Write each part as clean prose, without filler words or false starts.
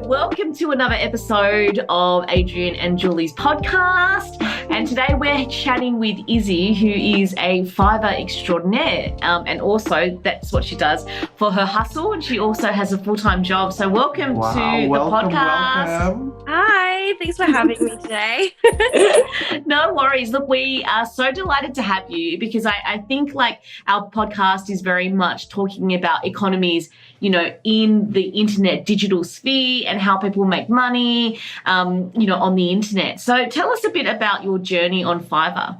welcome to another episode of Adrian and Julie's podcast. And today we're chatting with Izzy, who is a Fiverr extraordinaire. And also that's what she does for her hustle. And she also has a full-time job. So welcome to the podcast. Welcome. Hi, thanks for having me today. No worries. Look, we are so delighted to have you because I think like our podcast is very much talking about economies, you know, in the internet digital sphere and how people make money, you know, on the internet. So tell us a bit about your journey on Fiverr.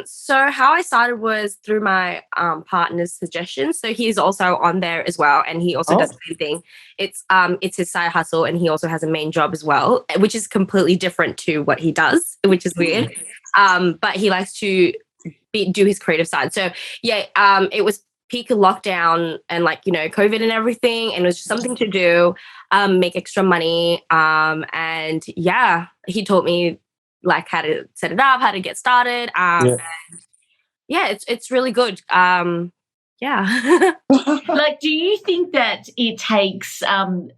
So how I started was through my partner's suggestions. So he's also on there as well, and he also does the same thing. It's his side hustle, and he also has a main job as well, which is completely different to what he does, which is weird. But he likes to do his creative side. So yeah, it was peak lockdown and like, you know, COVID and everything, and it was just something to do, make extra money. And yeah, he taught me like how to set it up, how to get started. And yeah, it's really good. Yeah. Like, do you think that it takes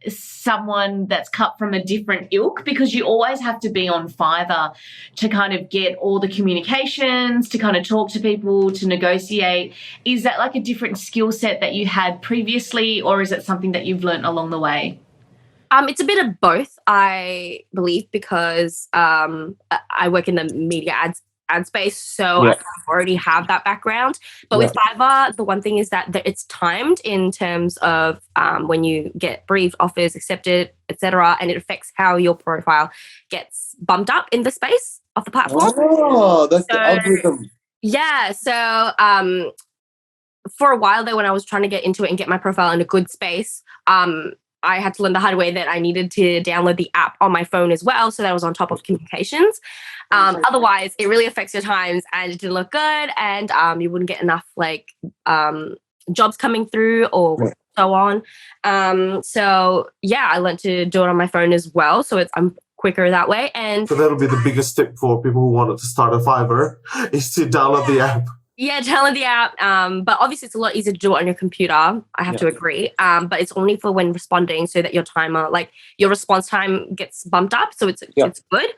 someone that's cut from a different ilk? Because you always have to be on Fiverr to kind of get all the communications, to kind of talk to people, to negotiate. Is that like a different skill set that you had previously, or is it something that you've learned along the way? It's a bit of both, I believe, because I work in the media ad space, so I already have that background. But with Fiverr, the one thing is that it's timed in terms of when you get briefed, offers, accepted, etc., and it affects how your profile gets bumped up in the space of the platform. Oh, that's the algorithm. Yeah, so for a while there, when I was trying to get into it and get my profile in a good space, I had to learn the hard way that I needed to download the app on my phone as well, so that I was on top of communications. Otherwise, it really affects your times, and it didn't look good, and you wouldn't get enough like jobs coming through or so on. So yeah, I learned to do it on my phone as well, so I'm quicker that way. And so that'll be the biggest tip for people who wanted to start a Fiverr is to download the app. Yeah, download the app. But obviously it's a lot easier to do it on your computer. I have to agree. But it's only for when responding, so that your timer, like your response time, gets bumped up. So it's good.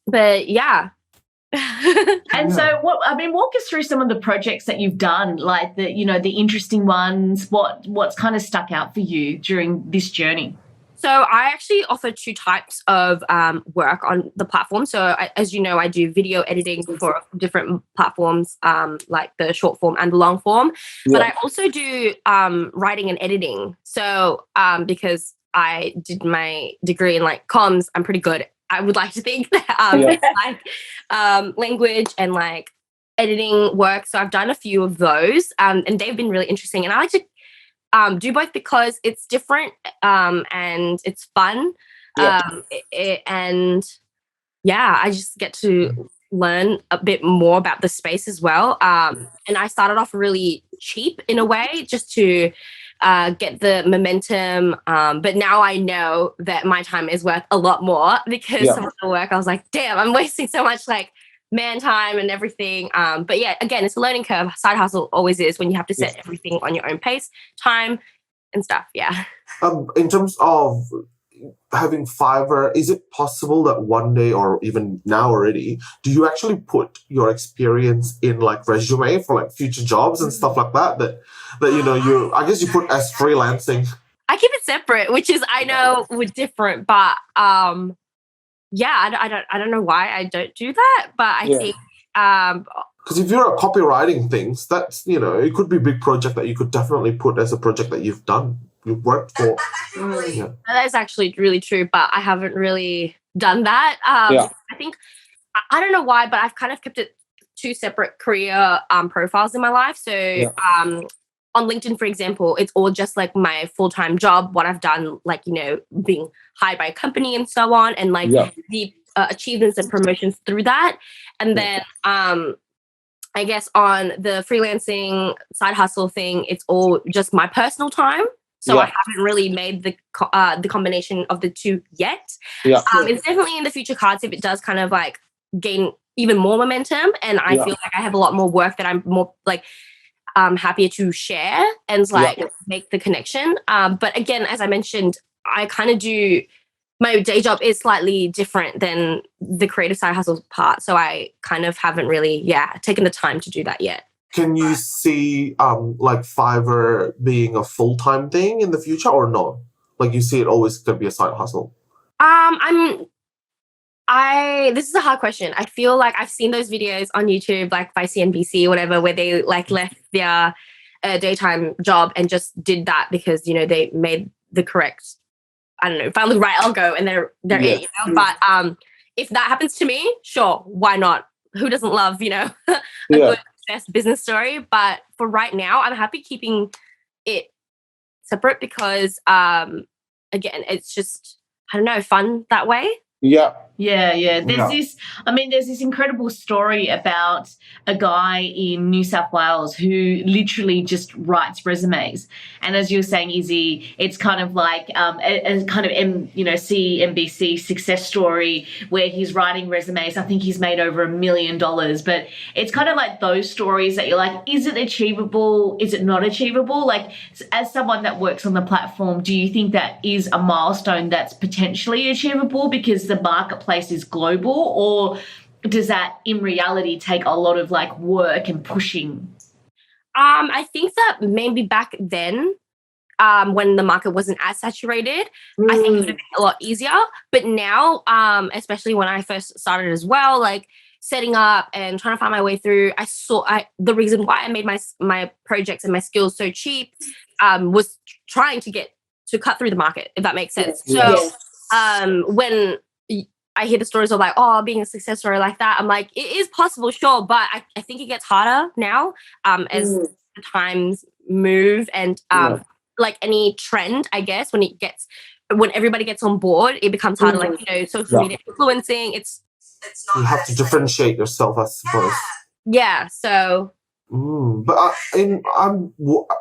But yeah. And so walk us through some of the projects that you've done, like the interesting ones. What's kind of stuck out for you during this journey? So I actually offer two types of work on the platform. So as you know, I do video editing for different platforms, like the short form and the long form. But I also do writing and editing. So because I did my degree in like comms, I'm pretty good. I would like to think that like language and like editing work. So I've done a few of those, and they've been really interesting. And I like to do both because it's different and it's fun. And yeah, I just get to learn a bit more about the space as well. And I started off really cheap in a way, just to get the momentum. But now I know that my time is worth a lot more, because some of the work I was like, damn, I'm wasting so much like man time and everything. But yeah, again, it's a learning curve. Side hustle always is, when you have to set everything on your own pace, time and stuff. Yeah. In terms of having Fiverr, is it possible that one day, or even now already, do you actually put your experience in like resume for like future jobs and stuff like that? That you know, I guess you put as freelancing. I keep it separate, which is, I know, we're different, but yeah, I don't know why I don't do that, but I think because if you're copywriting things, that's, you know, it could be a big project that you could definitely put as a project that you've worked for. That is actually really true, but I haven't really done that. I think I don't know why, but I've kind of kept it two separate career profiles in my life. So on LinkedIn, for example, it's all just like my full-time job, what I've done, like, you know, being hired by a company and so on, and like the achievements and promotions through that. And then I guess on the freelancing side hustle thing, it's all just my personal time. So I haven't really made the combination of the two yet. It's definitely in the future cards if it does kind of like gain even more momentum, and I feel like I have a lot more work that I'm more like happier to share and like make the connection. But again, as I mentioned, I kind of do, my day job is slightly different than the creative side hustle part. So I kind of haven't really, taken the time to do that yet. Can you see like Fiverr being a full-time thing in the future or no? Like you see it always going to be a side hustle? This is a hard question. I feel like I've seen those videos on YouTube, like by CNBC or whatever, where they like left their daytime job and just did that because, you know, they made the correct, I don't know, found the right algo and they're it, you know? But if that happens to me, sure, why not? Who doesn't love, you know, a good business story? But for right now, I'm happy keeping it separate because, again, it's just, I don't know, fun that way. Yeah. There's this incredible story about a guy in New South Wales who literally just writes resumes. And as you were saying, Izzy, it's kind of like a kind of CNBC success story where he's writing resumes. I think he's made over $1 million. But it's kind of like those stories that you're like, is it achievable? Is it not achievable? Like, as someone that works on the platform, do you think that is a milestone that's potentially achievable because the marketplace is global, or does that in reality take a lot of like work and pushing? I think that maybe back then, when the market wasn't as saturated, I think it would have been a lot easier. But now, especially when I first started as well, like setting up and trying to find my way through, the reason why I made my projects and my skills so cheap was trying to cut through the market, if that makes sense. So when I hear the stories of like, being a success story like that, I'm like, it is possible, sure, but I think it gets harder now as the times move and like any trend, I guess, when everybody gets on board, it becomes harder. Like, you know, social media influencing, it's not. You have to differentiate yourself, I suppose. Yeah. So. But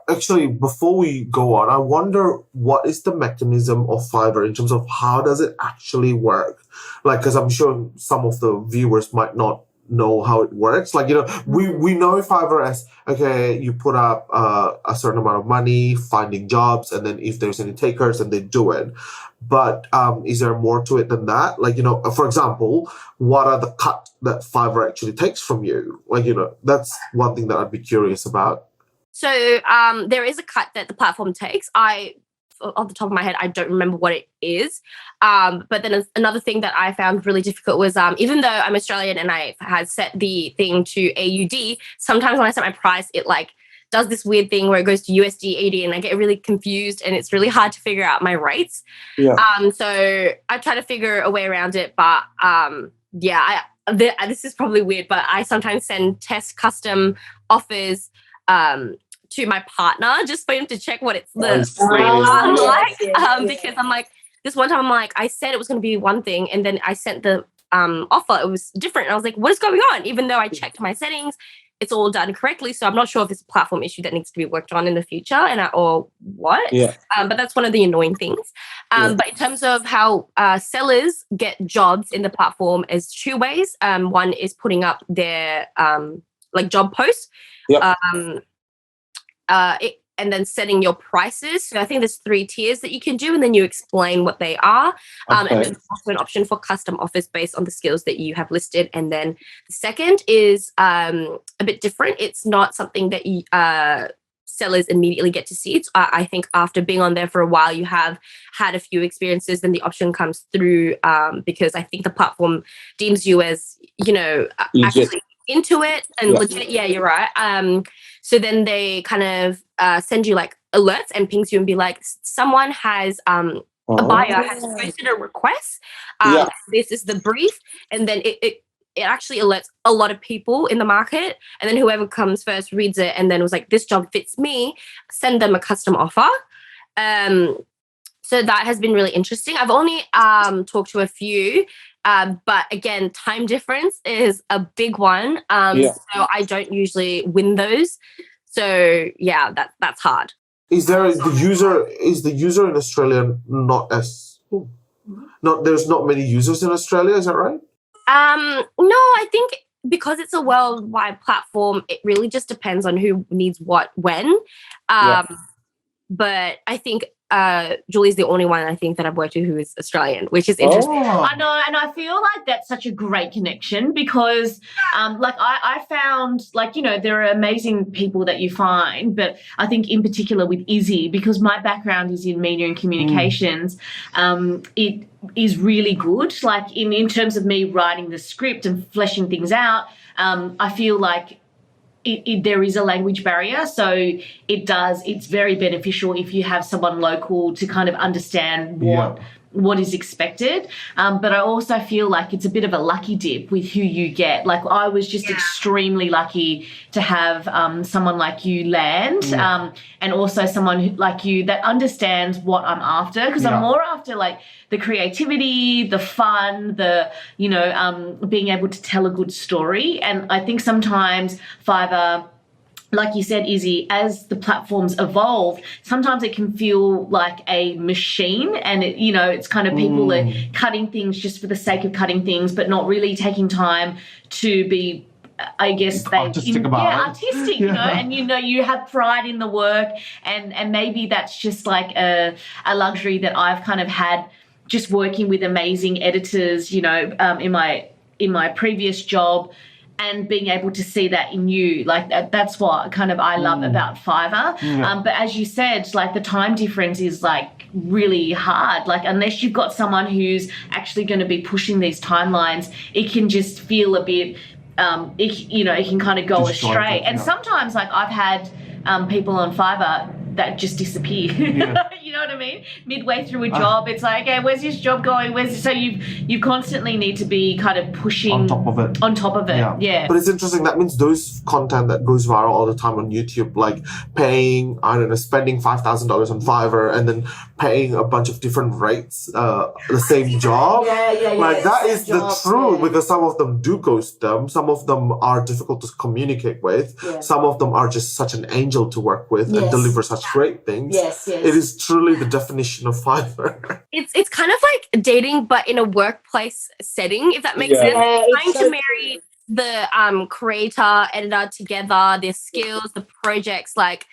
actually, before we go on, I wonder what is the mechanism of Fiverr in terms of how does it actually work? Like, because I'm sure some of the viewers might not know how it works. Like, you know, we know Fiverr as, okay, you put up a certain amount of money, finding jobs, and then if there's any takers, then they do it. But is there more to it than that? Like, you know, for example, what are the cut that Fiverr actually takes from you? Like, you know, that's one thing that I'd be curious about. So there is a cut that the platform takes. Off the top of my head, I don't remember what it is. But then another thing that I found really difficult was even though I'm Australian and I had set the thing to AUD, sometimes when I set my price, it like does this weird thing where it goes to USD 80 and I get really confused and it's really hard to figure out my rates. So I try to figure a way around it. But this is probably weird, but I sometimes send test custom offers to my partner just for him to check what it's because I'm like, this one time I'm like, I said it was going to be one thing and then I sent the offer, it was different. And I was like, what is going on? Even though I checked my settings, it's all done correctly. So I'm not sure if it's a platform issue that needs to be worked on in the future or what. But that's one of the annoying things. But in terms of how sellers get jobs in the platform is two ways. One is putting up their like job posts. And then setting your prices. So I think there's 3 tiers that you can do, and then you explain what they are. And there's also an option for custom offers based on the skills that you have listed. And then the second is a bit different. It's not something that sellers immediately get to see. It's, I think after being on there for a while, you have had a few experiences, then the option comes through because I think the platform deems you as, you know, actually into it and legit. Yeah, you're right. So then they kind of send you like alerts and pings you and be like, someone has a buyer has posted a request. This is the brief, and then it actually alerts a lot of people in the market, and then whoever comes first reads it and then was like, this job fits me, send them a custom offer. So that has been really interesting. I've only talked to a few. But again, time difference is a big one. So I don't usually win those. So yeah, that's hard. Is the user in Australia not as there's not many users in Australia, is that right? No, I think because it's a worldwide platform, it really just depends on who needs what when. But I think Julie's the only one I think that I've worked with who is Australian, which is interesting. I know, and I feel like that's such a great connection because, like, I found, like, you know, there are amazing people that you find, but I think in particular with Izzy, because my background is in media and communications, it is really good. Like, in terms of me writing the script and fleshing things out, I feel like there is a language barrier, so it's very beneficial if you have someone local to kind of understand what is expected. But I also feel like it's a bit of a lucky dip with who you get. Like, I was just extremely lucky to have someone like you land, and also someone like you that understands what I'm after, because I'm more after like the creativity, the fun, the, you know, being able to tell a good story. And I think sometimes Fiverr, like you said, Izzy, as the platforms evolve, sometimes it can feel like a machine, and it, you know, it's kind of people are cutting things just for the sake of cutting things, but not really taking time to be, I guess, artistic, you know, and, you know, you have pride in the work, and maybe that's just like a luxury that I've kind of had just working with amazing editors, you know, in my previous job, and being able to see that in you. Like, that's what kind of I love about Fiverr. But as you said, like, the time difference is like really hard. Like, unless you've got someone who's actually going to be pushing these timelines, it can just feel a bit, it can kind of go astray. And sometimes, like, I've had people on Fiverr that just disappear. You know what I mean? Midway through a job, it's like, okay, where's this job going? So you constantly need to be kind of pushing on top of it. Yeah. But it's interesting. That means those content that goes viral all the time on YouTube, like paying, I don't know, spending $5,000 on Fiverr and then paying a bunch of different rates, the same job. Like, that is the truth, because some of them do ghost them. Some of them are difficult to communicate with. Some of them are just such an angel to work with and deliver such great things. It is truly the definition of Fiverr. It's kind of like dating, but in a workplace setting, if that makes sense. Trying to marry the creator, editor together, their skills, the projects, like,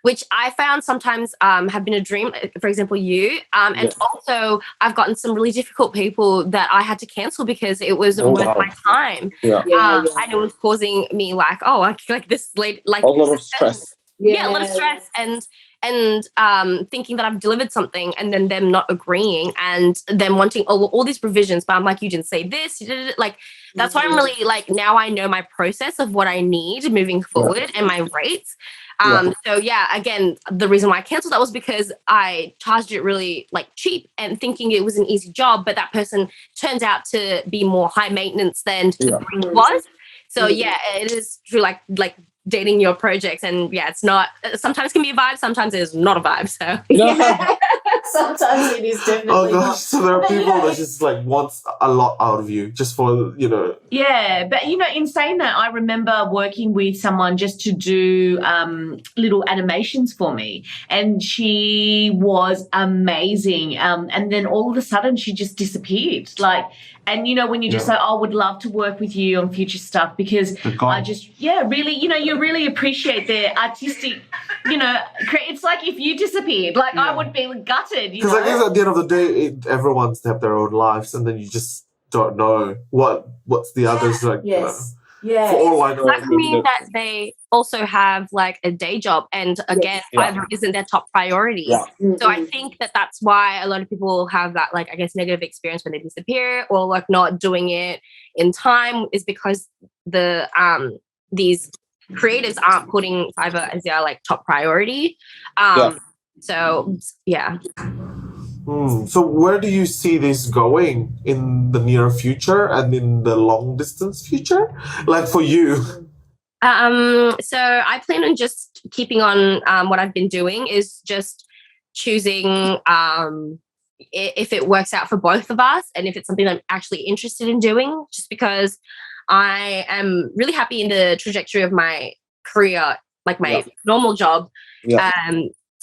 which I found sometimes have been a dream. For example, you. And also, I've gotten some really difficult people that I had to cancel because it was worth my time. And it was causing me like this late, like a lot of stress. A lot of stress and thinking that I've delivered something and then them not agreeing and them wanting all these provisions, but I'm like, you didn't say this, you did it. Like, that's why I'm really like, now I know my process of what I need moving forward and my rates. So again, the reason why I canceled that was because I charged it really like cheap and thinking it was an easy job, but that person turns out to be more high maintenance than the brief was. So it is true, like dating your projects, and it's not, sometimes can be a vibe, sometimes it is not a vibe. So sometimes it is definitely. Oh gosh, so there are people that just like wants a lot out of you just for, you know. Yeah, but you know, in saying that, I remember working with someone just to do little animations for me, and she was amazing. And then all of a sudden she just disappeared. Like, and you know, when you just say, I would love to work with you on future stuff, because I just, really, you know, you really appreciate their artistic, you know, it's like if you disappeared, like I would be gutted. Because I guess at the end of the day, everyone's have their own lives, and then you just don't know what's the others like. Yeah. For all I know, that can mean that they also have like a day job, and again, Fiverr isn't their top priority. So I think that's why a lot of people have that, like, I guess, negative experience when they disappear or like not doing it in time, is because the these creatives aren't putting Fiverr as their like top priority. So So where do you see this going in the near future and in the long distance future? Like for you? So I plan on just keeping on what I've been doing, is just choosing if it works out for both of us and if it's something I'm actually interested in doing, just because I am really happy in the trajectory of my career, like my normal job.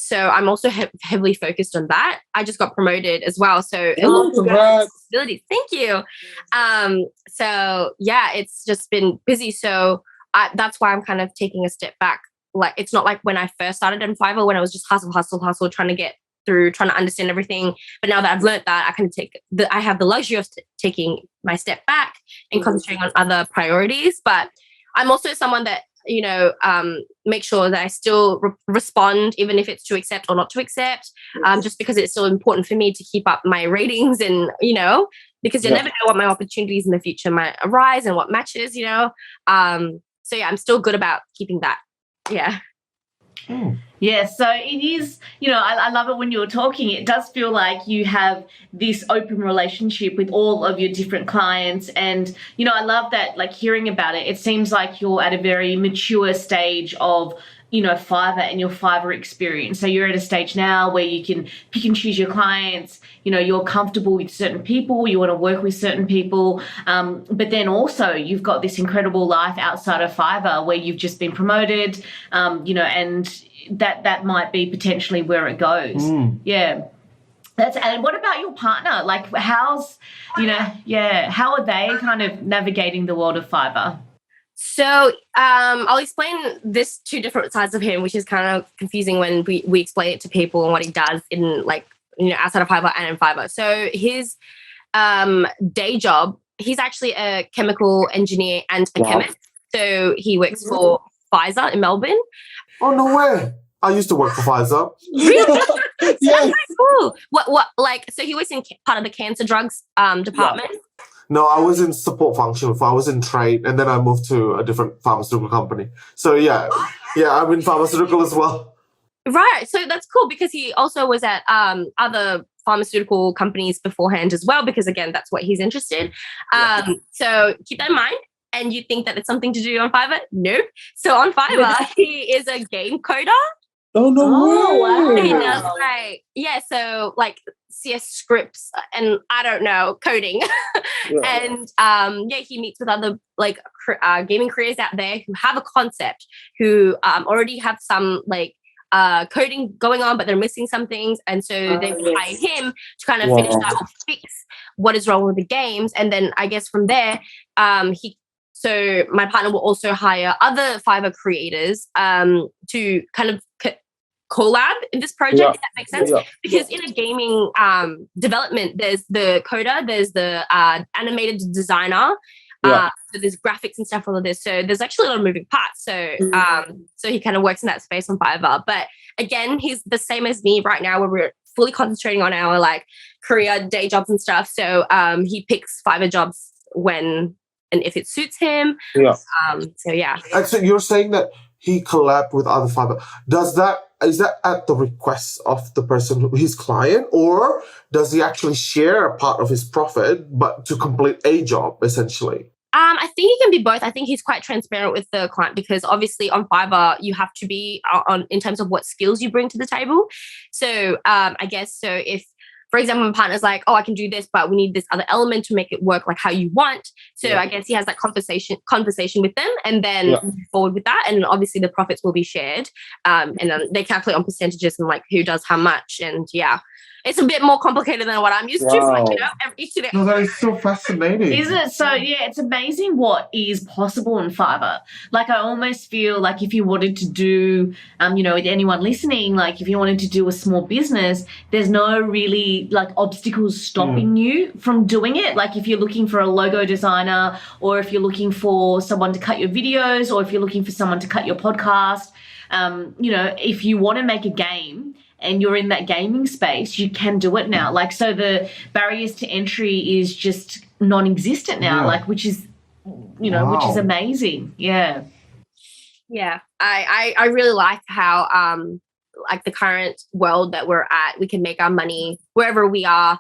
So I'm also heavily focused on that. I just got promoted as well. So a lot of responsibilities. Thank you. So yeah, it's just been busy. So that's why I'm kind of taking a step back. Like, it's not like when I first started in Fiverr, when I was just hustle, trying to get through, trying to understand everything. But now that I've learned that, I can I have the luxury of taking my step back and concentrating on other priorities. But I'm also someone that, make sure that I still respond, even if it's to accept or not to accept, just because it's still important for me to keep up my ratings and, because you never know what my opportunities in the future might arise and what matches, So yeah, I'm still good about keeping that. Yeah. Yeah, so it is, I love it when you're talking. It does feel like you have this open relationship with all of your different clients. And, I love that, like, hearing about it. It seems like you're at a very mature stage of, Fiverr and your Fiverr experience. So you're at a stage now where you can pick and choose your clients. You're comfortable with certain people. You want to work with certain people. But then also you've got this incredible life outside of Fiverr where you've just been promoted, and that might be potentially where it goes. Yeah. And what about your partner? Like, how are they kind of navigating the world of Fiverr? So I'll explain this two different sides of him, which is kind of confusing when we explain it to people and what he does in, like, outside of Fiverr and in Fiverr. So his day job, he's actually a chemical engineer and a chemist. So he works for Pfizer in Melbourne. Oh, no way. I used to work for Pfizer. Really? That's cool. What, like, so he was in part of the cancer drugs department? Yeah. No, I was in support function before. I was in trade, and then I moved to a different pharmaceutical company. So yeah, I'm in pharmaceutical as well. Right. So that's cool because he also was at other pharmaceutical companies beforehand as well, because again, that's what he's interested. So keep that in mind. And you think that it's something to do on Fiverr? Nope. So on Fiverr, he is a game coder. Oh, no way. He does, so like CS scripts and I don't know, coding. And he meets with other like gaming creators out there who have a concept, who already have some like coding going on, but they're missing some things. And so they hire him to kind of finish that or fix what is wrong with the games. And then I guess from there, so my partner will also hire other Fiverr creators to kind of collab in this project, if that makes sense. Because in a gaming development, there's the coder, there's the animated designer, so there's graphics and stuff, all of this. So there's actually a lot of moving parts. So so he kind of works in that space on Fiverr. But again, he's the same as me right now, where we're fully concentrating on our like career day jobs and stuff. So he picks Fiverr jobs when and if it suits him. And so you're saying that he collabed with other Fiverr. Is that at the request of the person, his client, or does he actually share a part of his profit, but to complete a job, essentially? I think he can be both. I think he's quite transparent with the client because obviously on Fiverr, you have to be on in terms of what skills you bring to the table. So I guess, so if, for example, my partner's like, oh, I can do this, but we need this other element to make it work like how you want. So I guess he has that conversation with them and then move forward with that. And obviously the profits will be shared. And then they calculate on percentages and like who does how much. And it's a bit more complicated than what I'm used to. But, No, that is so fascinating. Isn't it? So, it's amazing what is possible in Fiverr. Like, I almost feel like if you wanted to do, with anyone listening, like if you wanted to do a small business, there's no really like obstacles stopping you from doing it. Like if you're looking for a logo designer, or if you're looking for someone to cut your videos, or if you're looking for someone to cut your podcast, if you want to make a game, and you're in that gaming space, you can do it now. Like, so the barriers to entry is just non-existent now, like, which is, which is amazing. Yeah. Yeah. I really like how, like the current world that we're at, we can make our money wherever we are.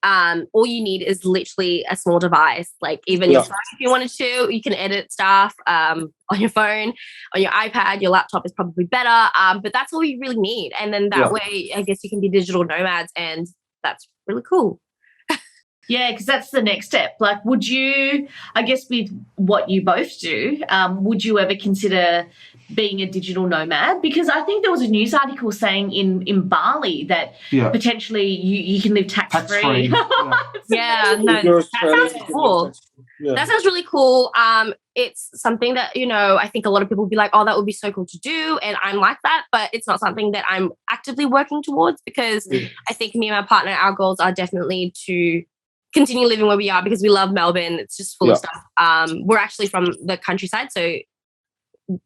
All you need is literally a small device, like even your phone, if you wanted to, you can edit stuff on your phone, on your iPad. Your laptop is probably better, but that's all you really need. And then that way, I guess you can be digital nomads, and that's really cool. Yeah, because that's the next step. Like, would you, I guess with what you both do, would you ever consider being a digital nomad? Because I think there was a news article saying in Bali that potentially you can live tax-free. Yeah, no, that sounds cool. Yeah. That sounds really cool. It's something that, you know, I think a lot of people will be like, oh, that would be so cool to do. And I'm like that, but it's not something that I'm actively working towards, because I think me and my partner, our goals are definitely to continue living where we are, because we love Melbourne. It's just full of stuff. We're actually from the countryside, so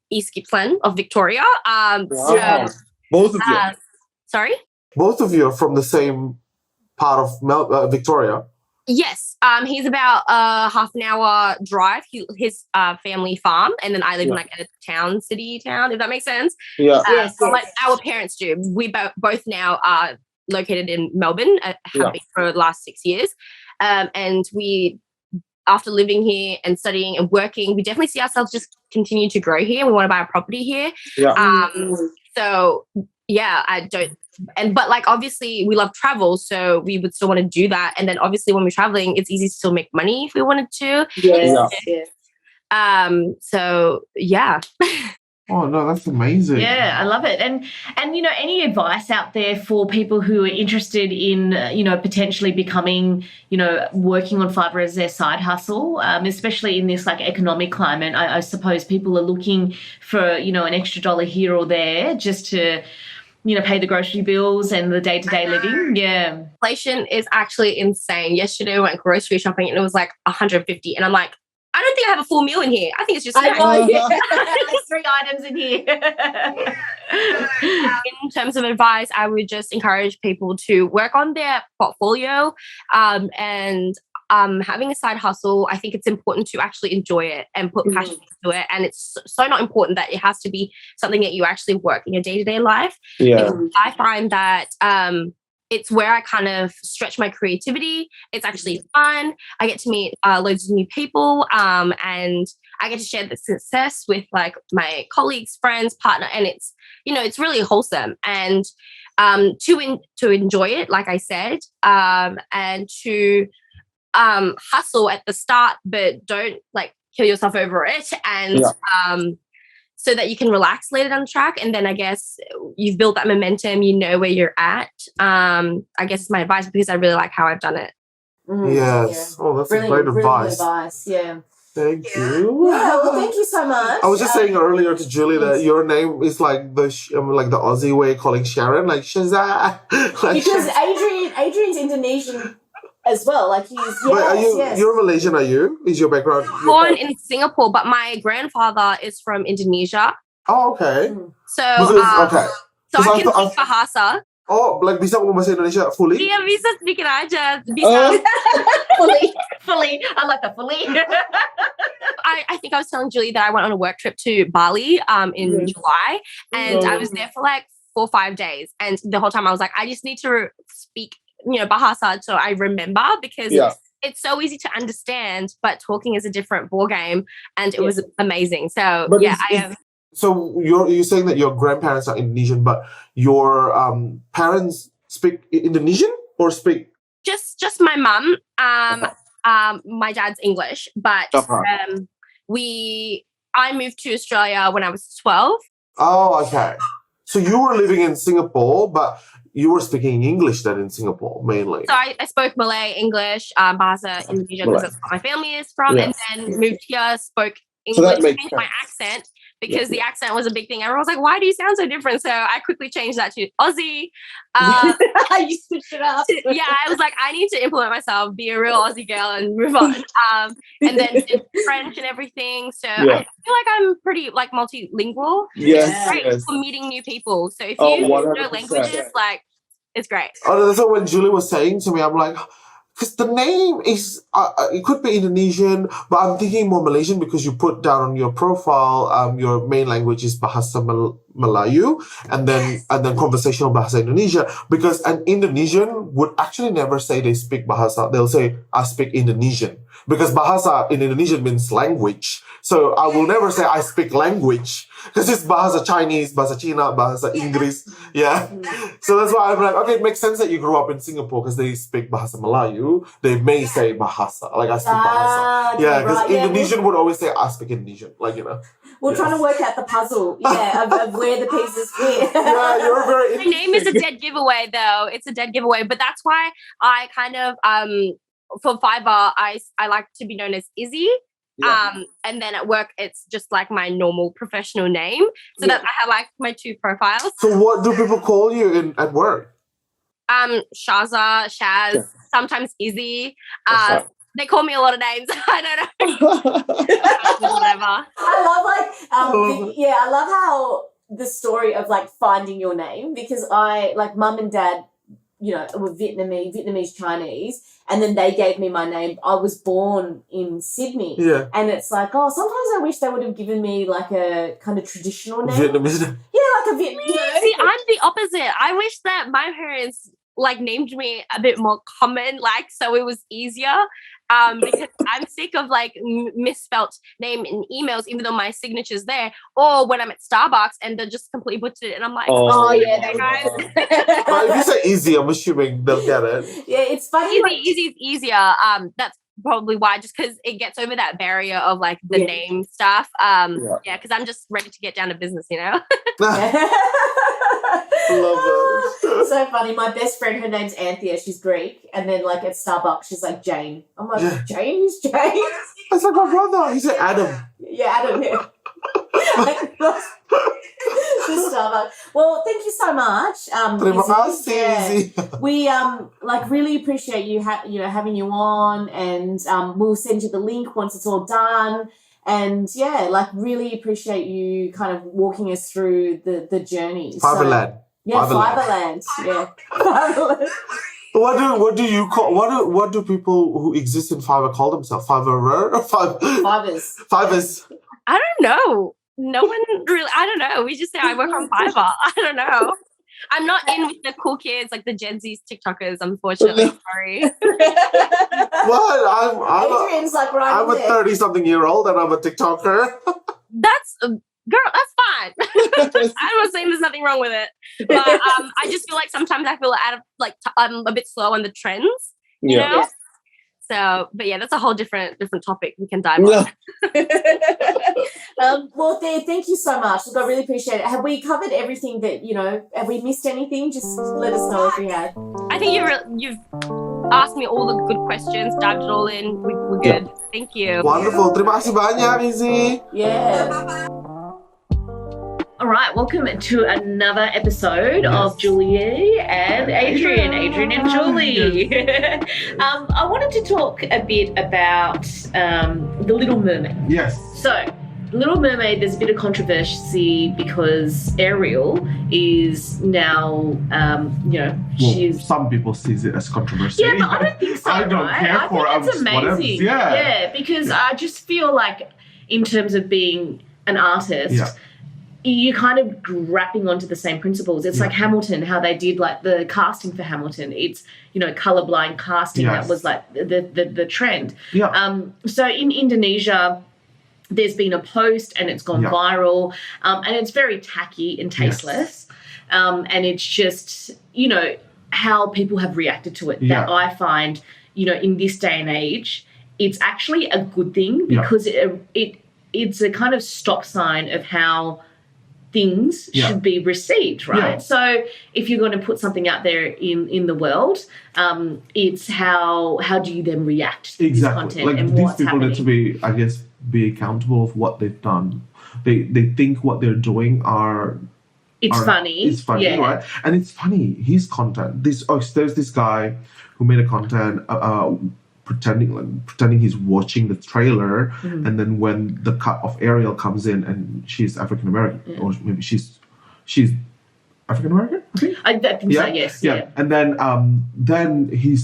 East Gippsland of Victoria. So, both of you. Sorry? Both of you are from the same part of Victoria. Yes. He's about half an hour drive. His family farm, and then I live in like a city town, if that makes sense. Yeah. Like our parents do. We both now are located in Melbourne, have been for the last 6 years. And we, after living here and studying and working, we definitely see ourselves just continue to grow here. We want to buy a property here. Yeah. So yeah, but like, obviously we love travel, so we would still want to do that. And then obviously when we're traveling, it's easy to still make money if we wanted to. Yes. So yeah. Oh no, that's amazing. Yeah, I love it. And you know, any advice out there for people who are interested in you know, potentially becoming, you know, working on Fiverr as their side hustle, especially in this like economic climate? I suppose people are looking for, you know, an extra dollar here or there just to, you know, pay the grocery bills and the day-to-day living. Yeah. Inflation is actually insane. Yesterday I went grocery shopping and it was like 150, and I'm like, I don't think I have a full meal in here. I think it's just snacks. There's 3 items in here. In terms of advice, I would just encourage people to work on their portfolio, and having a side hustle. I think it's important to actually enjoy it and put passion into it. And it's so not important that it has to be something that you actually work in your day-to-day life. Yeah. I find that it's where I kind of stretch my creativity. It's actually fun. I get to meet loads of new people, and I get to share the success with like my colleagues, friends, partner, and it's, you know, it's really wholesome. And to enjoy it, like I said, and to hustle at the start, but don't like kill yourself over it, and so that you can relax later down the track. And then I guess you've built that momentum, you know where you're at. I guess it's my advice, because I really like how I've done it. Yes. Yeah. Oh, that's really, great advice. Really advice. Yeah. Thank you. Yeah, well, thank you so much. I was just saying earlier to Julie that your name is like the Aussie way of calling Sharon, like Shazza. Like, because Adrian's Indonesian as well, like he's you're Malaysian, are you? Is your background? Born in Singapore, but my grandfather is from Indonesia. Oh, okay. So so I can speak Bahasa. Oh, like bisa ngomong bahasa Indonesia fully? Iya, bisa sedikit aja. Bisa. Fully. I like that fully. I think I was telling Julie that I went on a work trip to Bali in July, and I was there for like 4 or 5 days, and the whole time I was like, I just need to speak, you know, Bahasa, so I remember, because it's so easy to understand, but talking is a different ball game, and it was amazing. So but I am. So you're saying that your grandparents are Indonesian, but your parents speak Indonesian or speak? Just my mum. My dad's English, but I moved to Australia when I was 12. Oh, okay. So you were living in Singapore, but you were speaking English then in Singapore mainly. So I spoke Malay, English, Bahasa, Indonesian, because that's what my family is from, and then moved here, spoke English, changed my accent, because the accent was a big thing. Everyone was like, why do you sound so different? So I quickly changed that to Aussie. You switched it up. I was like, I need to implement myself, be a real Aussie girl, and move on. And then did French and everything. So I feel like I'm pretty like multilingual. Yes, great for meeting new people. So if you know languages, like, it's great. Oh, that's what when Julie was saying to me, I'm like, because the name is, it could be Indonesian, but I'm thinking more Malaysian, because you put down on your profile, your main language is Bahasa Melayu, and then conversational Bahasa Indonesia, because an Indonesian would actually never say they speak Bahasa. They'll say, I speak Indonesian, because Bahasa in Indonesian means language. So I will never say I speak language, because it's Bahasa Chinese, Bahasa Cina, Bahasa Inggris. Yeah. So that's why I'm like, okay, it makes sense that you grew up in Singapore, because they speak Bahasa Melayu. They may say Bahasa, like I speak Bahasa. Yeah, because Indonesian would always say I speak Indonesian, like, you know. we're trying to work out the puzzle, of where the pieces fit. Yeah, you're very My name is a dead giveaway, though. It's a dead giveaway, but that's why I kind of for Fiverr, I like to be known as Izzy. Yeah. And then at work, it's just like my normal professional name. So that I have like my 2 profiles. So what do people call you at work? Shaza, Shaz, sometimes Izzy. They call me a lot of names. I don't know. Whatever. I love how the story of like finding your name, because I like mum and dad, were Vietnamese, Chinese, and then they gave me my name. I was born in Sydney. Yeah. And it's like, sometimes I wish they would have given me like a kind of traditional name. Vietnamese. Yeah, like a Vietnamese. See, I'm the opposite. I wish that my parents like named me a bit more common, like so it was easier. Because I'm sick of like misspelt name in emails, even though my signature's there, or when I'm at Starbucks and they're just completely butchered it, and I'm like, guys. But if you say easy, I'm assuming they'll get it. Yeah, it's funny. Easy is easier. That's probably why, just because it gets over that barrier of like the name stuff. Because I'm just ready to get down to business, Love it. So funny. My best friend, her name's Anthea. She's Greek, and then like at Starbucks, she's like Jane. I'm like, Jane? Who's Jane? That's like my brother. He said Adam. Yeah, Adam. Yeah. Starbucks. Well, thank you so much. Izzy. We really appreciate you having you on, and we'll send you the link once it's all done. And really appreciate you kind of walking us through the journey. Fiverrland. Fiverrland. Yeah. Fiverrland. What do people who exist in Fiverr call themselves? Fiverr or Fivers? I don't know. No one really. I don't know. We just say I work on Fiverr. I don't know. I'm not in with the cool kids like the Gen Z's TikTokers, unfortunately. Sorry. What? Adrian's like right I'm a 30-something-year-old and I'm a TikToker. That's girl. That's fine. I'm not saying there's nothing wrong with it, but I just feel like sometimes I feel out of like I'm a bit slow on the trends. You know. So, but yeah, that's a whole different topic we can dive on. Well, thank you so much. Look, I really appreciate it. Have we covered everything that, have we missed anything? Just let us know if we had. I think you've asked me all the good questions, dived it all in. We're good. Thank you. Wonderful. Terima kasih banyak, Izzy. Yeah. All right, welcome to another episode of Julie and Adrian and Julie. I wanted to talk a bit about The Little Mermaid. Yes. So, Little Mermaid, there's a bit of controversy because Ariel is now, she's... Some people see it as controversy. Yeah, but I don't think so, I don't care for it. I think it's amazing. Whatever. Yeah, because I just feel like in terms of being an artist... you're kind of grappling onto the same principles. It's like Hamilton, how they did like the casting for Hamilton. It's, colorblind casting that was like the trend. Yeah. So in Indonesia, there's been a post and it's gone viral, and it's very tacky and tasteless. And it's just, how people have reacted to it that I find, in this day and age, it's actually a good thing because it's a kind of stop sign of how things should be received, right? Yeah. So if you're going to put something out there in the world, it's how do you then react to this content like and these what's people happening. need to be, I guess, be accountable of what they've done. They think what they're doing It's funny, right? And it's funny, his content. There's this guy who made a content pretending he's watching the trailer, and then when the cut of Ariel comes in and she's African American, or maybe she's African American, I think. I think so, yes. Yeah. And then he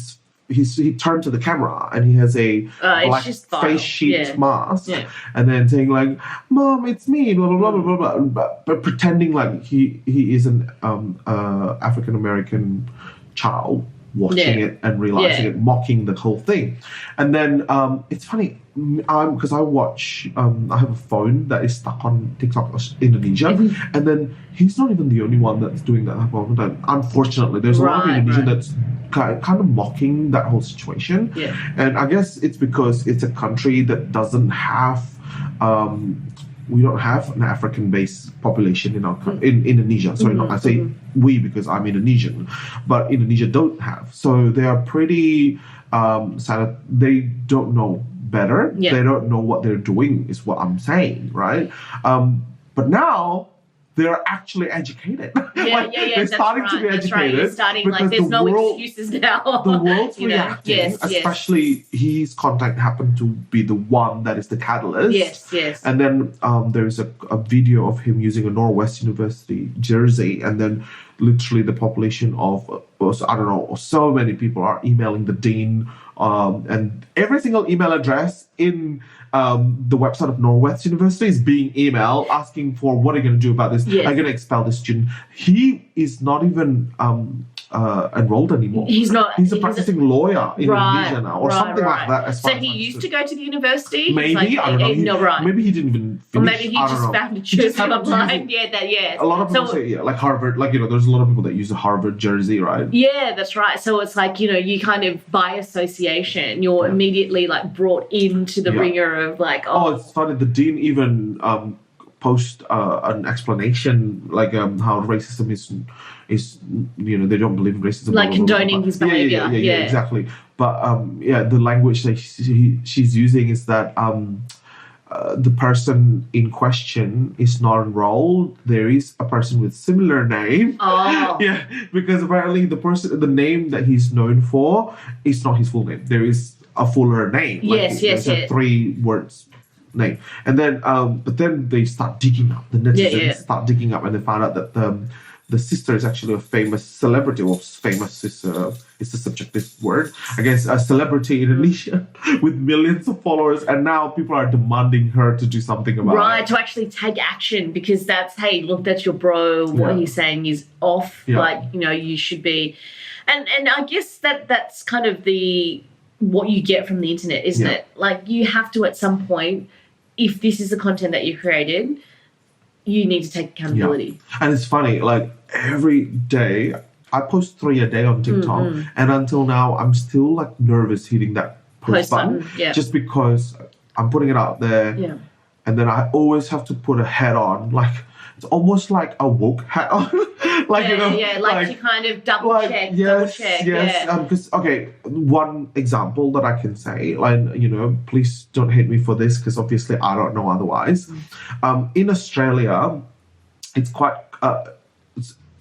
turned to the camera and he has a black face sheet mask, and then saying like, "Mom, it's me," blah blah blah blah blah, but pretending like he is an African American child watching it and realizing it, mocking the whole thing. And then it's funny, because I watch, I have a phone that is stuck on TikTok Indonesia, and then he's not even the only one that's doing that. Unfortunately, there's a lot of Indonesian that's kind of mocking that whole situation. And I guess it's because it's a country that doesn't have we don't have an African-based population in our in Indonesia. Sorry, not I say we because I'm Indonesian, but Indonesia don't have. So they are pretty sad. They don't know better. Yeah. They don't know what they're doing. Is what I'm saying, right? But now they're actually educated. Yeah, They're starting to be educated. Right. It's starting like because there's no excuses now. The world's You know, reacting, yes, yes. especially his contact happened to be the one that is the catalyst. Yes. And then there's a video of him using a Northwest University jersey, and then literally the population of, I don't know, so many people are emailing the dean, and every single email address in the website of Northwest University is being emailed asking for what are you going to do about this? Yes. Are you going to expel this student? He is not even enrolled anymore. He's not. He's a practicing lawyer in Right, Indonesia now, or right, something right. like that. As So far as he I used to understood. go to the university. Maybe, He's like, I don't know. no, right. Maybe he didn't even finish. Or maybe he I don't just know. found to He choose just happened to use online. it. Yeah, that, yeah. A lot of people So- say, like Harvard, there's a lot of people that use the Harvard jersey, right? Yeah, that's right. So it's like, you kind of by association, you're immediately like brought into the Yeah. ringer of like, Oh, it's funny. The dean even post an explanation like how racism is they don't believe in racism. Like blah, blah, blah, condoning blah. his behavior. Yeah, exactly. But the language that she's using is that the person in question is not enrolled. There is a person with similar name. Oh. Yeah, because apparently the name that he's known for is not his full name. There is a fuller name. Yes, there's a 3 words name. And then but then they start digging up. The netizens start digging up, and they found out that the sister is actually a famous celebrity. Well, famous is the subjective word. I guess a celebrity in Indonesia with millions of followers, and now people are demanding her to do something about Right, it. to actually take action, because that's, hey, look, that's your bro. What Yeah. he's saying is off. Yeah. Like, you should be. And I guess that's kind of what you get from the internet, isn't Yeah. it? Like, you have to at some point, if this is the content that you created, you need to take accountability. And it's funny, like every day I post 3 a day on TikTok, and until now I'm still like nervous hitting that post button, yeah. just because I'm putting it out there, Yeah. and then I always have to put a hat on, like it's almost like a woke hat on, like like you kind of double check. Yes. Yeah. Because one example that I can say, please don't hate me for this, because obviously I don't know otherwise. In Australia, it's quite.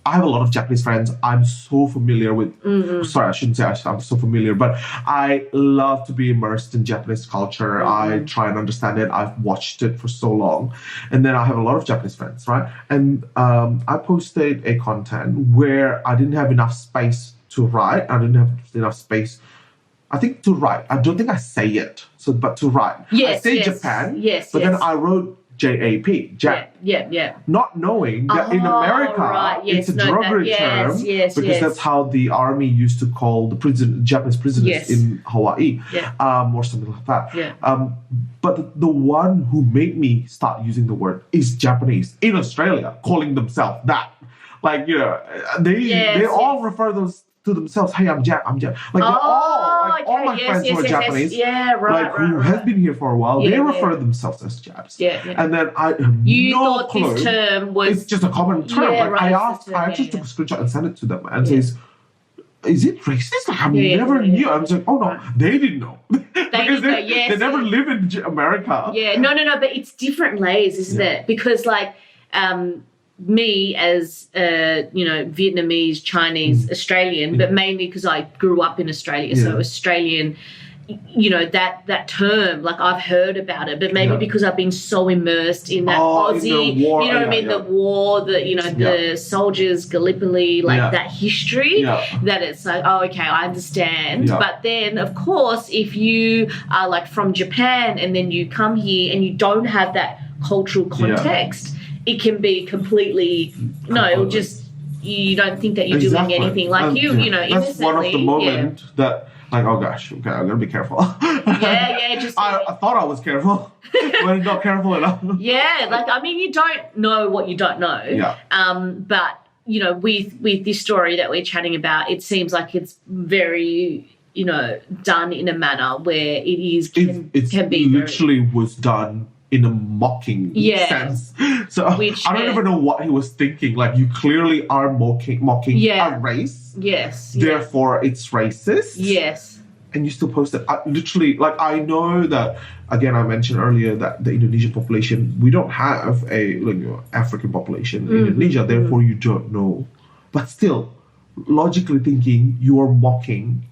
I have a lot of Japanese friends. I'm so familiar with. Sorry, I shouldn't say I'm so familiar, but I love to be immersed in Japanese culture. I try and understand it. I've watched it for so long, and then I have a lot of Japanese friends, right? And I posted a content where I didn't have enough space to write. I didn't have enough space. I think to write. I don't think I say it. But to write. Yes, I say yes, Japan. yes, But yes. then I wrote JAP. Jap. Yeah. Not knowing that in Oh, America right, yes, it's a no, derogatory term, yes, because that's how the army used to call the Japanese prisoners Yes. in Hawaii, Yeah. or something like that. Yeah. But the one who made me start using the word is Japanese in Australia, calling themselves that. Like, they all refer to themselves, hey, I'm Jap. Like, all my friends who are Japanese, Yeah, right, like who have been here for a while, Yeah, they yeah. refer themselves as Japs. Yeah. And then I have You no thought clue. this term was... It's just a common term. Yeah, Like right, I it's a term, actually yeah, took a screenshot and sent it to them, and Yeah. says, "Is it racist? Like I Yeah, never yeah. knew." I'm just like, "Oh no, Right. they didn't know because didn't know, yes, they never yes. live in America." Yeah, no, but it's different layers, isn't Yeah. it? Because like me as Vietnamese, Chinese, Australian, but mainly because I grew up in Australia, so Yeah. Australian, that term, like I've heard about it, but maybe Yeah. because I've been so immersed in that Oh, in Aussie, the war, you know what I mean, yeah. the war, the soldiers, Gallipoli, like Yeah. that history, Yeah. that it's like, oh, okay, I understand. Yeah. But then, of course, if you are like from Japan and then you come here and you don't have that cultural context, it can be completely, it'll just, you don't think that you're Exactly. doing anything. Like That's one of the innocently, moments that, like, oh gosh, okay, I'm gonna be careful. just I thought I was careful, but not careful enough. yeah, like I mean, you don't know what you don't know. Yeah. But with this story that we're chatting about, it seems like it's very, done in a manner where it It can be very, literally was done in a mocking sense. So I don't even know what he was thinking. Like, you clearly are mocking a race. Yes. Therefore, it's racist. Yes. And you still post it. Literally, like, I know that, again, I mentioned earlier that the Indonesian population, we don't have a African population in Indonesia, therefore you don't know. But still, logically thinking, you are mocking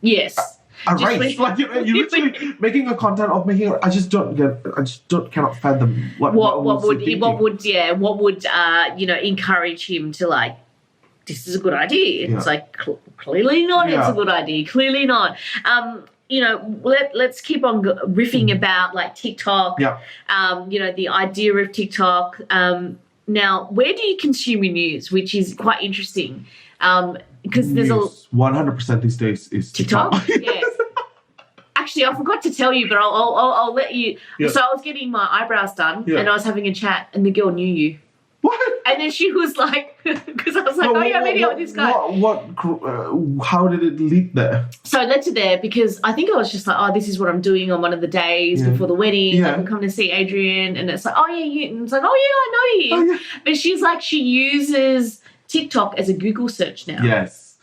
a race. Like, you're literally making a content of making. I just cannot fathom what would encourage him to, like, this is a good idea. It's like, clearly not. It's a good idea. Clearly not. Let's keep on riffing about, like, TikTok. The idea of TikTok. Now, where do you consume your news? Which is quite interesting. Because there's 100% these days is TikTok. Yeah. Actually, I forgot to tell you, but I'll let you. Yeah. So I was getting my eyebrows done, and I was having a chat, and the girl knew you. What? And then she was like, because I was like, I'm meeting up with this guy. How did it lead there? So it led to there because I think I was just like, this is what I'm doing on one of the days before the wedding. Like, I'm coming to see Adrian. And it's like, you. And it's like, I know you. Oh, yeah. But she's like, she uses TikTok as a Google search now. Yes.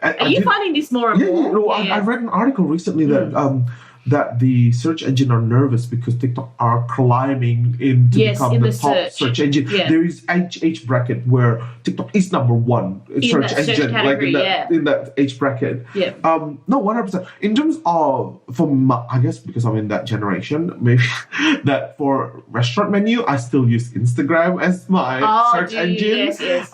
Are you finding this more and more? I read an article recently that the search engine are nervous because TikTok are climbing in to become the top search engine. Yeah. There is age bracket where TikTok is number one search engine, in that age bracket. Yeah. No, 100%. In terms of, I guess because I'm in that generation, maybe that for restaurant menu, I still use Instagram as my search engine. Yes.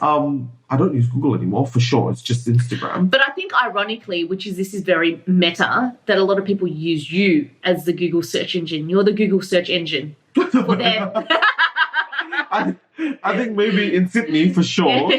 I don't use Google anymore, for sure. It's just Instagram. But I think ironically, this is very meta, that a lot of people use you as the Google search engine. You're the Google search engine for them. I think maybe in Sydney, for sure.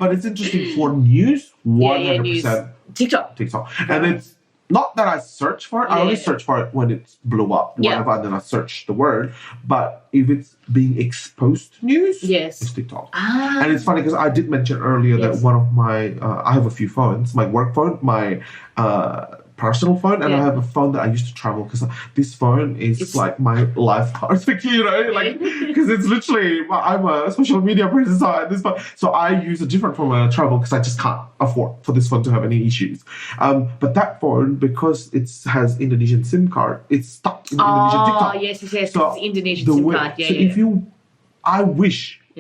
But it's interesting for news, 100%. News. TikTok. And it's not that I search for it. I only search for it when it blew up, whatever, and then I search the word. But if it's being exposed to news, it's TikTok. And it's funny because I did mention earlier that one of my, I have a few phones, my work phone, my personal phone, and I have a phone that I used to travel because this phone is like my life card, because it's literally, I'm a social media person, so I use a different phone when I travel because I just can't afford for this phone to have any issues. But that phone, because it has Indonesian SIM card, it's stuck in Indonesian TikTok. Yes. So it's Indonesian SIM card.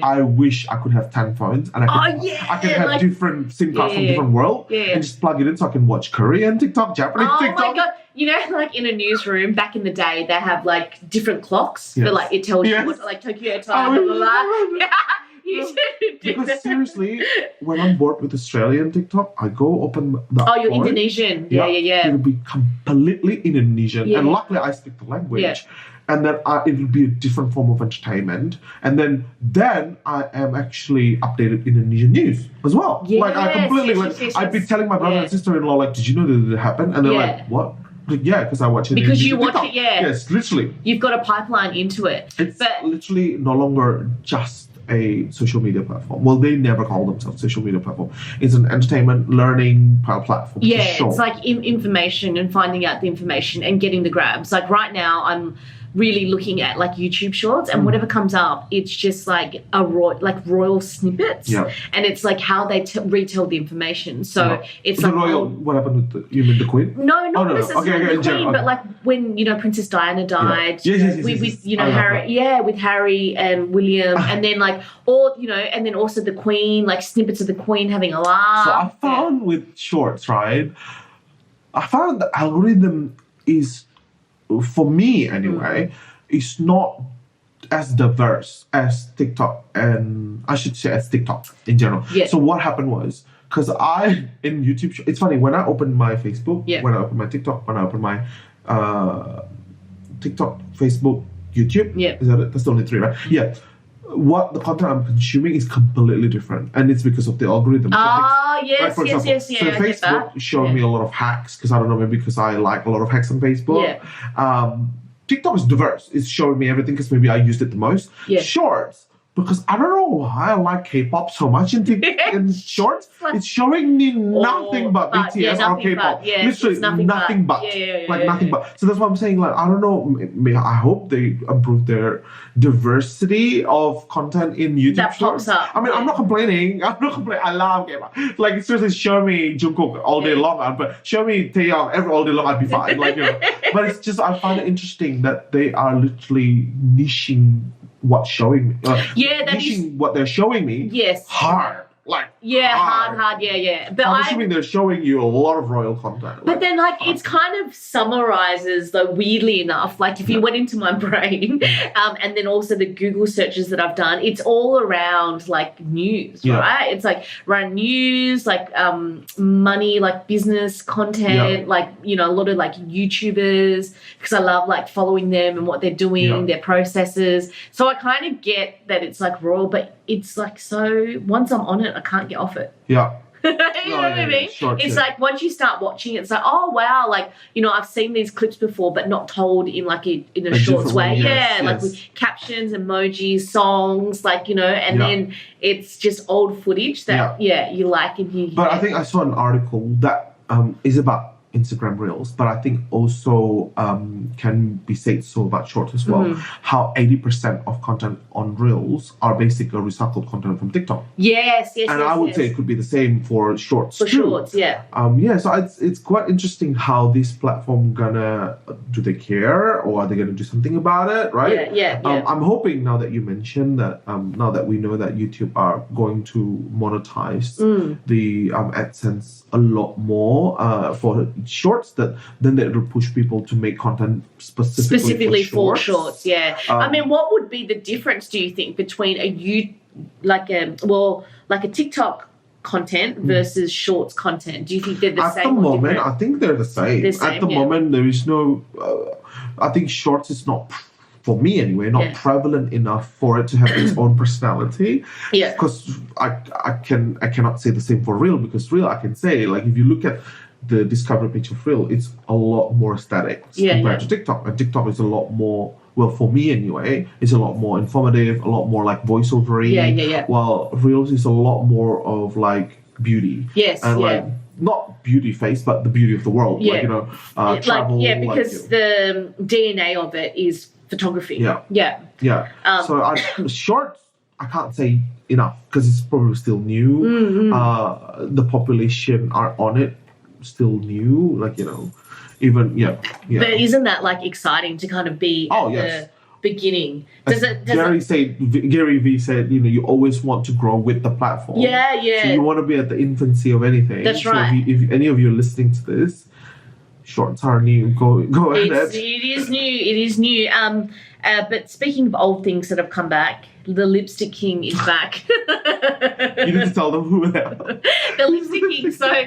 I wish I could have 10 phones and I could have different SIM cards from different world and just plug it in so I can watch Korean TikTok, Japanese TikTok. Oh my God. You know, like in a newsroom back in the day, they have like different clocks, but like it tells you what, like Tokyo time, blah, blah, blah. Because seriously, when I'm bored with Australian TikTok, I go open the you're Indonesian. Yeah. It'll be completely Indonesian. And luckily I speak the language. Yeah. And then it will be a different form of entertainment. And then I am actually updated in Indonesian news as well. Yes, like I completely, I'd be telling my brother and sister-in-law, like, did you know that it happened? And they're like, what? Yeah, because I watch it. Because you watch it, Yes, literally. You've got a pipeline into it. It's literally no longer just a social media platform. Well, they never call themselves social media platform. It's an entertainment, learning platform. Yeah, it's like information and finding out the information and getting the grabs. Like right now, I'm really looking at like YouTube shorts, and whatever comes up, it's just like royal snippets, and it's like how they retell the information. So it's like royal. What happened with you mean the Queen? No, not necessarily the Queen, but like when Princess Diana died, with Harry, with Harry and William, and then like and then also the Queen, like snippets of the Queen having a laugh. So I found with shorts, right? I found the algorithm is, for me anyway, is not as diverse as TikTok, and I should say as TikTok in general. Yeah. So what happened was, because in YouTube, it's funny, when I open my Facebook, when I open my TikTok, when I open my TikTok, Facebook, YouTube, is that it? That's the only three, right? Yeah. What the content I'm consuming is completely different, and it's because of the algorithm. Yes. So Facebook showed me a lot of hacks, because I don't know, maybe because I like a lot of hacks on Facebook. TikTok is diverse. It's showing me everything because maybe I used it the most. Shorts because I don't know why I like K-pop so much in shorts. It's showing me nothing but BTS or K-pop. Literally nothing but. Nothing but. So that's what I'm saying. Like, I don't know. I hope they improve their diversity of content in YouTube that shorts. pops up. I mean, I'm not complaining. I love K-pop. Like, seriously, show me Jungkook all day long, but show me Taeyong all day long, I'd be fine. Like, you know. But it's just, I find it interesting that they are literally niching what's showing me. Niching what they're showing me. Yes. Hard. Like, hard. Yeah. But I'm assuming they're showing you a lot of royal content. But then, like, it's kind of summarizes, though, weirdly enough. Like, if you went into my brain, and then also the Google searches that I've done, it's all around, like, news, right? It's, like, around news, like, money, like, business content, like, you know, a lot of, like, YouTubers, because I love, like, following them and what they're doing, their processes. So I kind of get that it's, like, royal, but it's, like, so once I'm on it, I can't get off it. Yeah. You know what I mean? Sure, it's like once you start watching it, it's like, oh wow, like, you know, I've seen these clips before, but not told in like in a short way. Like with captions, emojis, songs, like, you know, and then it's just old footage that you like and you. But I think I saw an article that is about Instagram Reels, but I think also can be said so about Shorts as well. How 80% of content on Reels are basically recycled content from TikTok. Yes. And I would say it could be the same for Shorts too. Shorts, so it's quite interesting how this platform do they care or are they gonna do something about it, right? Yeah. I'm hoping now that you mentioned that now that we know that YouTube are going to monetize the AdSense a lot more for Shorts, that then that will push people to make content specifically for shorts. I mean, what would be the difference, do you think, between like a TikTok content versus Shorts content? Do you think they're the same? At the moment, I think they're the same. At the moment, there is no. I think Shorts is not. For me anyway, not prevalent enough for it to have its own personality. Because I cannot say the same for Reel, because Reel I can say, like, if you look at the discovery page of Reel, it's a lot more aesthetic compared to TikTok. And TikTok is a lot more, well, for me anyway, it's a lot more informative, a lot more like voiceover-y. While Reels is a lot more of like beauty. Like, not beauty face, but the beauty of the world. Like, you know, travel. Because the DNA of it is photography. So Shorts, I can't say enough because it's probably still new. The population are on it still new, like, you know, even But isn't that like exciting to kind of be at the beginning? Gary V said, you know, you always want to grow with the platform. So you want to be at the infancy of anything. That's right. If any of you are listening to this, Shorts are new. Go ahead. It is new. But speaking of old things that have come back, the Lipstick King is back. You need to tell them who they are. The Lipstick King. So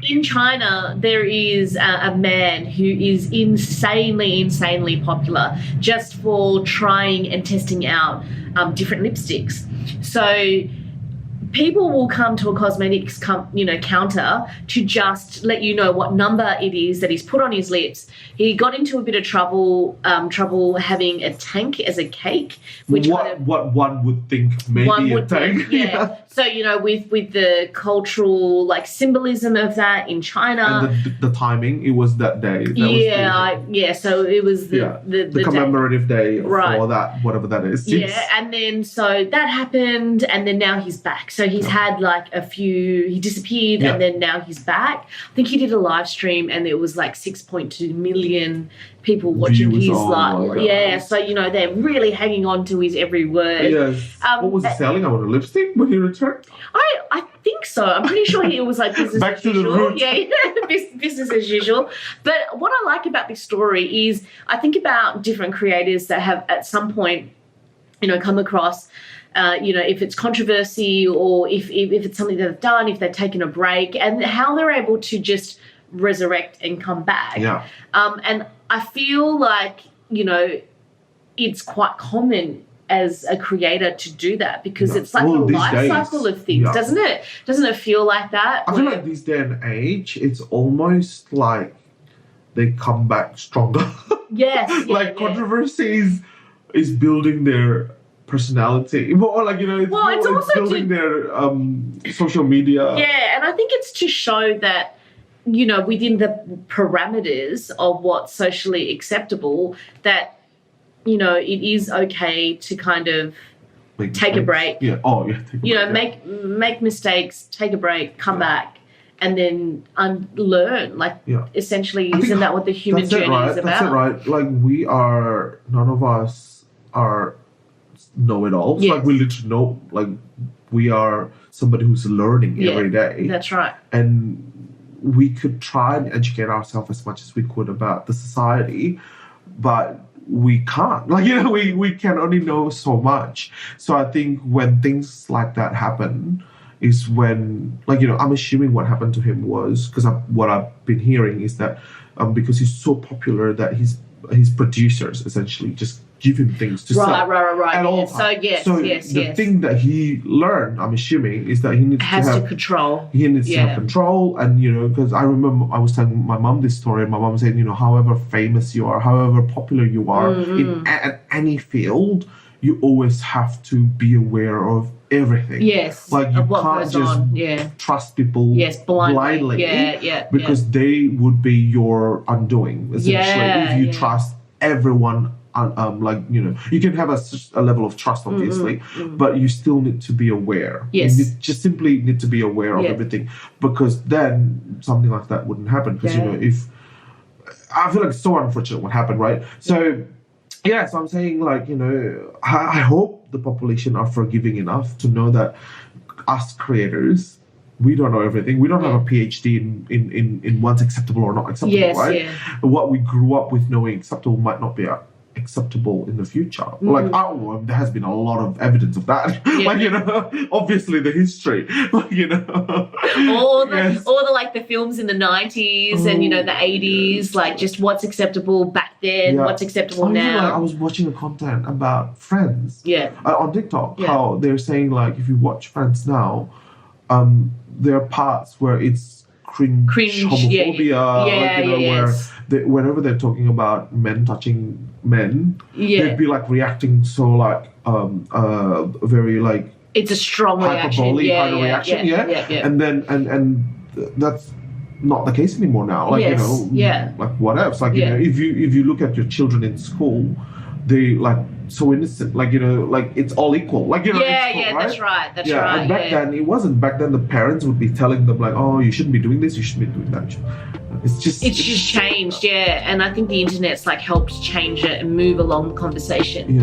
in China, there is a man who is insanely popular just for trying and testing out different lipsticks. So people will come to a cosmetics counter to just let you know what number it is that he's put on his lips. He got into a bit of trouble having a tank as a cake, which what one would think maybe a tank. So, you know, with the cultural like symbolism of that in China, and the timing, it was that day. So it was the commemorative day for that, whatever that is. And then so that happened, and then now he's back. So he's had like he disappeared and then now he's back. I think he did a live stream and there was like 6.2 million people watching his live. So, you know, they're really hanging on to his every word. What was he selling? I want a lipstick when he returned? I think so. I'm pretty sure it was like business back as to usual. The roots. Business as usual. But what I like about this story is I think about different creators that have at some point, you know, come across you know, if it's controversy or if it's something that they've done, if they've taken a break, and how they're able to just resurrect and come back. And I feel like, you know, it's quite common as a creator to do that because it's like a life cycle of things, doesn't it? Doesn't it feel like that? I feel like this day and age, it's almost like they come back stronger. Controversies is building their personality, more like, it's, Well, it's more, also building their social media. Yeah, and I think it's to show that, within the parameters of what's socially acceptable, that, it is okay to kind of take a break. Yeah. Oh, yeah. Take a break, make mistakes, take a break, come back, and then unlearn. Like, essentially, isn't that what the human journey is about? That's it, right? Like, none of us are know-it-alls. Yes. Like, we literally know, like, we are somebody who's learning every day. That's right. And we could try and educate ourselves as much as we could about the society, but we can't. Like, we can only know so much. So I think when things like that happen is when, like, I'm assuming what happened to him was, because what I've been hearing is that because he's so popular that his producers essentially just give him things to sell. Right. At all times. So the thing that he learned, I'm assuming, is that he needs to control. He needs to have control, and because I remember I was telling my mom this story, and my mom said, however famous you are, however popular you are in any field, you always have to be aware of everything. Yes. Like, you can't just trust people blindly. Because they would be your undoing, essentially, if you trust everyone. You can have a level of trust, obviously, but you still need to be aware. Yes. You just simply need to be aware of everything, because then something like that wouldn't happen. Because, if I feel like it's so unfortunate what happened, right? So, so I'm saying, like, I hope the population are forgiving enough to know that us creators, we don't know everything. We don't have a PhD in what's acceptable or not acceptable, right? Yeah. What we grew up with knowing acceptable might not be acceptable in the future. Like, there has been a lot of evidence of that. Obviously the history. All the like the films in the 90s and the 80s, like just what's acceptable back then, what's acceptable now. I was watching a content about Friends. On TikTok, how they're saying, like, if you watch Friends now, there are parts where it's cringe homophobia, where whenever they're talking about men touching men, they'd be like reacting so like very like it's a strong hyperbole kind of reaction, and then and that's not the case anymore now. Like like what else? Like if you look at your children in school, they like so innocent, like like it's all equal, like it's cool, right? That's right. And back then it wasn't. Back then the parents would be telling them like, oh, you shouldn't be doing this, you shouldn't be doing that. It's just changed, and I think the internet's like helped change it and move along the conversation.